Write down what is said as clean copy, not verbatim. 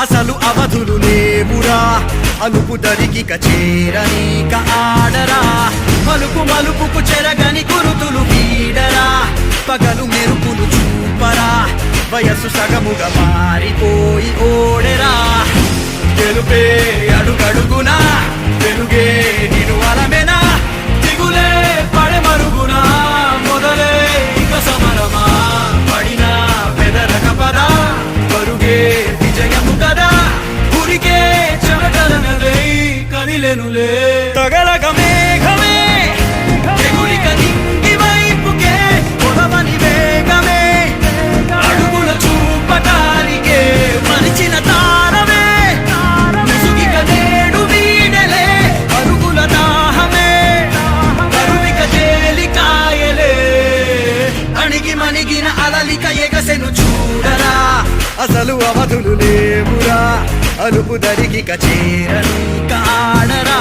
అసలు అవధులు లేవురా అలుపు దరికి చేరనీక ఆడరా మలుపు మలుపుకు చెరగని గురుతులు వీడరా పగలు మెరుపులు చూపరా వయస్సు సగముగా మారిపోయి ఓడెరా గెలుపే అడుగడుగునా వెలుగే నిను అలమెనా దిగులే పడమరుగునా మొదలే ఇక సమరమా పడినా బెదరక పదా పరుగే విజయము కదా ఉరికే చెమటలనలే కదిలెనులే తగలగ మేఘమే ఎగురిక నింగి వైపుకే పొడవని వేగమే అడుగుల చూపటానికే మలిచిన తారమే ముసుగిక నేడు వీడలే అరుగుల దాహమే కరువిక తేలికాయలే అణిగి మణిగిన అలలిక ఎగసెను చూడరా అసలు అవధులు లేవురా అలుపు దరికి చేరనీక ఆడరా